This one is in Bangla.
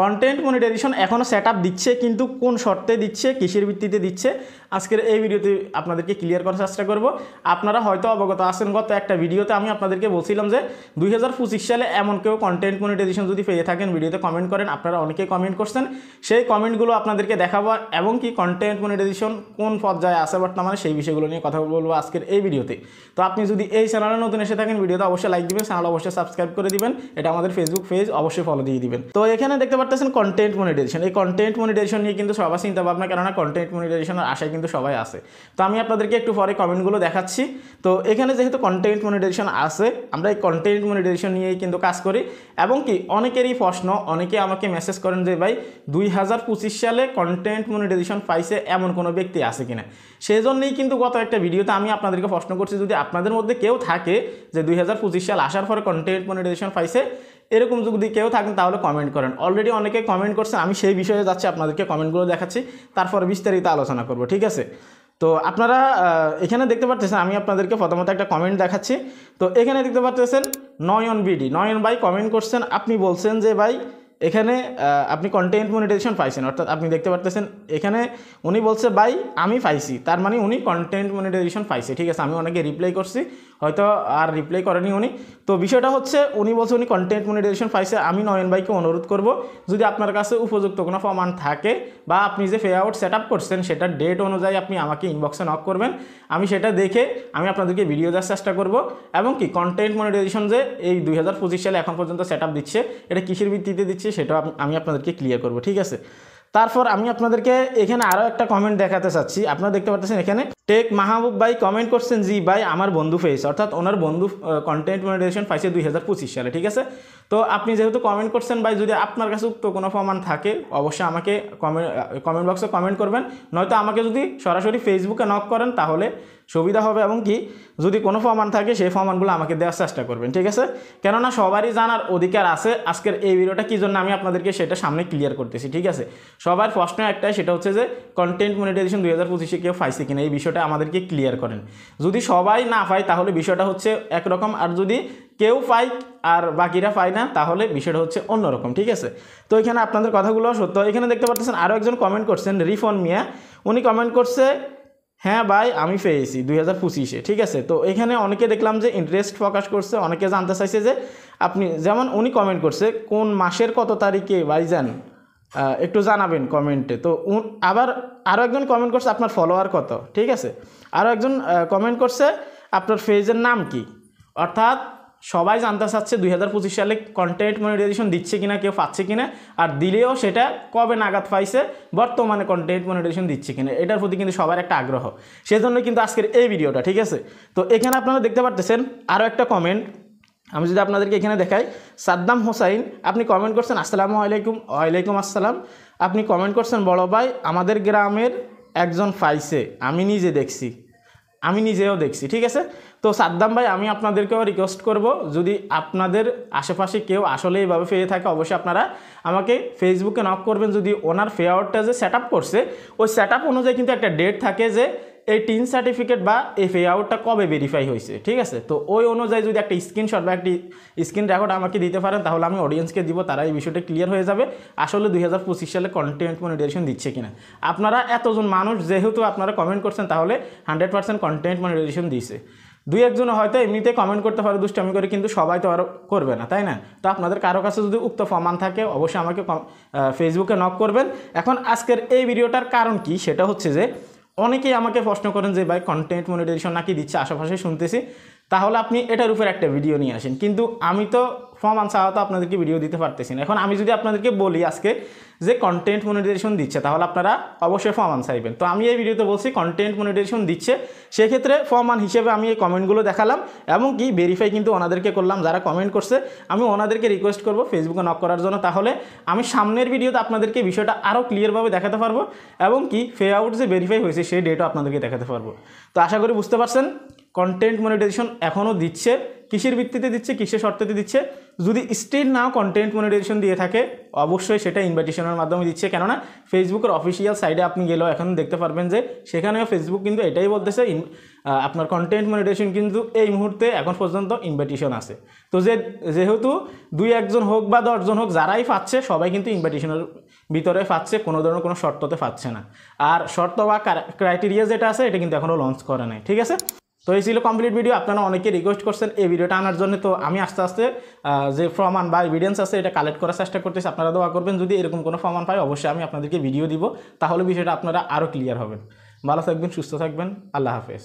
কন্টেন্ট মনিটাইজেশন এখনও সেটআপ দিচ্ছে, কিন্তু কোন শর্তে দিচ্ছে, কিসের ভিত্তিতে দিচ্ছে, আজকের এই ভিডিওতে আপনাদেরকে ক্লিয়ার করার চেষ্টা করব। আপনারা হয়তো অবগত আছেন, গত একটা ভিডিওতে আমি আপনাদেরকে বলছিলাম যে 2025 সালে এমন কেউ কন্টেন্ট মনিটাইজেশন যদি পেয়ে থাকেন ভিডিওতে কমেন্ট করেন। আপনারা অনেকেই কমেন্ট করছেন, সেই কমেন্টগুলো আপনাদেরকে দেখাবো এবং কি কন্টেন্ট মনিটাইজেশন কোন পর্যায়ে আছে বর্তমানে সেই বিষয়গুলো নিয়ে কথা বলবো আজকের এই ভিডিওতে। তো আপনি যদি এই চ্যানেলে নতুন এসে থাকেন ভিডিওতে অবশ্যই লাইক দিবেন, চ্যানেল অবশ্যই সাবস্ক্রাইব করে দিবেন, এটা আমাদের ফেসবুক পেজ অবশ্যই ফলো দিয়ে দিবেন। তো এখানে দেখতে পাচ্ছেন কন্টেন্ট মনিটাইজেশন। এই কন্টেন্ট মনিটাইজেশন নিয়ে কিন্তু সবার চিন্তা ভাবনা, কেননা কন্টেন্ট মনিটাইজেশনের আশায় কিন্তু সবাই আছে। তো আমি আপনাদেরকে একটু পরে কমেন্টগুলো দেখাচ্ছি। তো এখানে যেহেতু কন্টেন্ট মনিটাইজেশন আছে, আমরা এই কন্টেন্ট মনিটাইজেশন নিয়েই কিন্তু কাজ করি এবং কি অনেকেরই প্রশ্ন, অনেকে আমাকে মেসেজ করেন যে ভাই 2025 সালে কন্টেন্ট মনিটাইজেশন পাইছে এমন কোনো ব্যক্তি আছে কিনা। সেই জন্যই কিন্তু গত একটা ভিডিওতে আমি আপনাদেরকে প্রশ্ন করছি, যদি আপনাদের মধ্যে কেউ থাকে যে 2025 সাল আসার পরে কন্টেন্ট মনিটাইজেশন পাইছে, এরকম যদি কেউ থাকেন তাহলে কমেন্ট করেন। অলরেডি অনেকে কমেন্ট করছেন, আমি সেই বিষয়ে যাচ্ছি, আপনাদেরকে কমেন্টগুলো দেখাচ্ছি, তারপর বিস্তারিত আলোচনা করব, ঠিক আছে। তো আপনারা এখানে দেখতে পাচ্ছেন, আমি আপনাদেরকে প্রথমত একটা কমেন্ট দেখাচ্ছি। তো এখানে দেখতে পাচ্ছেন নয়ন বিডি, নয়ন ভাই কমেন্ট করছেন, আপনি বলছেন যে ভাই এখানে আপনি কন্টেন্ট মনিটাইজেশন পাইছেন, অর্থাৎ আপনি দেখতে পাচ্ছেন এখানে উনি বলছে ভাই আমি পাইছি, তার মানে উনি কন্টেন্ট মনিটাইজেশন পাইছে, ঠিক আছে। আমি অনেকে রিপ্লাই করছি, হয়তো আর রিপ্লাই করেনি উনি। তো বিষয়টা হচ্ছে উনি বলছে উনি কন্টেন্ট মনিটাইজেশন পাইছে। আমি নয়ন ভাইকে অনুরোধ করব, যদি আপনার কাছে উপযুক্ত কোনো প্রমাণ থাকে বা আপনি যে পে আউট সেট আপ করছেন সেটার ডেট অনুযায়ী আপনি আমাকে ইনবক্সে নক করবেন, আমি সেটা দেখে আমি আপনাদেরকে ভিডিও দেওয়ার চেষ্টা করব। এবং কি কন্টেন্ট মনিটাইজেশন যে এই 2025 সালে এখন পর্যন্ত সেট আপ দিচ্ছে, এটা কিসের ভিত্তিতে দিচ্ছে সেটা আমি আপনাদেরকে ক্লিয়ার করব, ঠিক আছে। তারপর আমি আপনাদেরকে এখানে আরও একটা কমেন্ট দেখাতে চাচ্ছি। আপনারা দেখতে পাচ্ছেন এখানে টেক মাহবুব ভাই কমেন্ট করছেন, জি ভাই আমার বন্ধু পেয়েছে, অর্থাৎ ওনার বন্ধু কন্টেন্ট মনিটাইজেশন পাইছে 2025 সালে, ঠিক আছে। তো আপনি যেহেতু কমেন্ট করছেন ভাই, যদি আপনার কাছে উক্ত কোনো প্রমাণ থাকে অবশ্যই আমাকে কমেন্ট বক্সে কমেন্ট করবেন, নয়তো আমাকে যদি সরাসরি ফেসবুকে নক করেন তাহলে সুবিধা হবে। এবং কি যদি কোনো প্রমাণ থাকে সেই প্রমাণগুলো আমাকে দেওয়ার চেষ্টা করবেন, ঠিক আছে। কেননা সবারই জানার অধিকার আছে। আজকের এই ভিডিওটা কী জন্য আমি আপনাদেরকে সেটা সামনে ক্লিয়ার করতেছি, ঠিক আছে। সবার প্রশ্ন একটাই, সেটা হচ্ছে যে কন্টেন্ট মনিটাইজেশন 2025 কেউ পাইছে কিনা, এই বিষয়টা আমাদেরকে ক্লিয়ার করেন। যদি সবাই না পায় তাহলে বিষয়টা হচ্ছে একরকম, আর যদি কেউ পায় আর বাকিরা পায় না তাহলে বিষয়টা হচ্ছে অন্যরকম, ঠিক আছে। তো এখানে আপনাদের কথাগুলো সত্য। এখানে দেখতে পাচ্ছেন আরও একজন কমেন্ট করছেন, রিফন মিয়া, উনি কমেন্ট করছে হ্যাঁ ভাই আমি পেয়েছি 2025-এ, ঠিক আছে। তো এখানে অনেকে দেখলাম যে ইন্টারেস্ট প্রকাশ করছে, অনেকে জানতে চাইছে যে আপনি, যেমন উনি কমেন্ট করছে কোন মাসের কত তারিখে ভাইজান একটু জানাবেন কমেন্টে। তো আবার আরও একজন কমেন্ট করছে আপনার ফলোয়ার কত, ঠিক আছে। আরও একজন কমেন্ট করছে আপনার পেজের নাম কি। অর্থাৎ সবাই জানতে চাচ্ছে 2025 সালে কন্টেন্ট মনিটাইজেশন দিচ্ছে কিনা, কেউ পাচ্ছে কিনা, আর দিলেও সেটা কবে নাগাদ পাইছে, বর্তমানে কন্টেন্ট মনিটাইজেশন দিচ্ছে কিনা, এটার প্রতি কিন্তু সবার একটা আগ্রহ। সেজন্য কিন্তু আজকের এই ভিডিওটা, ঠিক আছে। তো এখানে আপনারা দেখতে পাচ্ছেন আরও একটা কমেন্ট, আমি যদি আপনাদেরকে এখানে দেখাই, সাদ্দাম হোসাইন আপনি কমেন্ট করছেন আসসালামু আলাইকুম। ওয়ালাইকুম আসসালাম। আপনি কমেন্ট করছেন বড় ভাই আমাদের গ্রামের একজন পাইছে, আমি নিজে দেখছি, আমি নিজেও দেখছি, ঠিক আছে। তো সাদ্দাম ভাই আমি আপনাদেরকেও রিকোয়েস্ট করব, যদি আপনাদের আশেপাশে কেউ আসলে এইভাবে পেয়ে থাকে অবশ্যই আপনারা আমাকে ফেসবুকে নক করবেন। যদি ওনার পে আউটটা যে সেট আপ করছে ওই সেট আপ অনুযায়ী কিন্তু একটা ডেট থাকে যে এই টিন সার্টিফিকেট বা এই পে আউটটা কবে ভেরিফাই হয়েছে, ঠিক আছে। তো ওই অনুযায়ী যদি একটা স্ক্রিনশট বা একটি স্ক্রিন রেকর্ড আমাকে দিতে পারেন তাহলে আমি অডিয়েন্সকে দিব, তারা এই বিষয়টা ক্লিয়ার হয়ে যাবে আসলে 2025 সালে কন্টেন্ট মনিটাইজেশন দিচ্ছে কিনা। আপনারা এতজন মানুষ যেহেতু আপনারা কমেন্ট করছেন তাহলে 100% কন্টেন্ট মনিটাইজেশন দিয়েছে। দুই একজন হয়তো এমনিতে কমেন্ট করতে পারে দুষ্টামি করে, কিন্তু সবাই তো আর করবে না, তাই না। তো আপনাদের কারো কাছে যদি উক্ত প্রমাণ থাকে অবশ্যই আমাকে ফেসবুকে নক করবেন। এখন আজকের এই ভিডিওটার কারণ কি, সেটা হচ্ছে যে অনেকেই আমাকে প্রশ্ন করেন যে ভাই কন্টেন্ট মনিটাইজেশন নাকি দিচ্ছে, আশেপাশে শুনতেছি, তাহলে আপনি এটার উপর একটা ভিডিও নিয়ে আসেন। কিন্তু আমি তো প্রমাণ ছাড়া তো আপনাদেরকে ভিডিও দিতে পারতেছি না। এখন আমি যদি আপনাদেরকে বলি আজকে যে কন্টেন্ট মনিটাইজেশন দিচ্ছে, তাহলে আপনারা অবশ্যই প্রমাণ চাইবেন। তো আমি এই ভিডিওতে বলছি কন্টেন্ট মনিটাইজেশন দিচ্ছে, সেক্ষেত্রে প্রমাণ হিসেবে আমি এই কমেন্টগুলো দেখালাম এবং কি ভেরিফাই কিন্তু ওনাদেরকে করলাম যারা কমেন্ট করছে। আমি ওনাদেরকে রিকোয়েস্ট করব ফেসবুকে নক করার জন্য, তাহলে আমি সামনের ভিডিওতে আপনাদেরকে বিষয়টা আরও ক্লিয়ারভাবে দেখাতে পারবো এবং কি পে আউট যে ভেরিফাই হয়েছে সেই ডেটও আপনাদেরকে দেখাতে পারবো। তো আশা করি বুঝতে পারছেন কন্টেন্ট মনিটাইজেশন এখনও দিচ্ছে, কিসের ভিত্তিতে দিচ্ছে, কিসের শর্তেতে দিচ্ছে। যদি স্টিল নাও কন্টেন্ট মনিটাইজেশন দিয়ে থাকে অবশ্যই সেটা ইনভাইটেশনের মাধ্যমে দিচ্ছে। কেননা ফেসবুকের অফিসিয়াল সাইডে আপনি গেলেও এখন দেখতে পারবেন যে সেখানেও ফেসবুক কিন্তু এটাই বলতেছে আপনার কন্টেন্ট মনিটাইজেশন কিন্তু এই মুহূর্তে এখন পর্যন্ত ইনভাইটেশন আছে। তো যেহেতু 2-1 হোক বা 10 হোক যারাই পাচ্ছে সবাই কিন্তু ইনভাইটেশনের ভিতরে পাচ্ছে, কোনো ধরনের কোনো শর্ততে পাচ্ছে না। আর শর্ত বা ক্রাইটেরিয়া যেটা আছে এটা কিন্তু এখনও লঞ্চ করে নাই, ঠিক আছে। তো এই ছিল কমপ্লিট ভিডিও। আপনারা অনেকে রিকোয়েস্ট করছেন এই ভিডিওটা আনার জন্য, তো আমি আস্তে আস্তে যে প্রমাণ বা এভিডেন্স আছে এটা কালেক্ট করার চেষ্টা করতেছি। আপনারা দোয়া করবেন, যদি এরকম কোনো প্রমাণ পাই অবশ্যই আমি আপনাদেরকে ভিডিও দিব, তাহলে বিষয়টা আপনারা আরও ক্লিয়ার হবেন। ভালো থাকবেন, সুস্থ থাকবেন, আল্লাহ হাফেজ।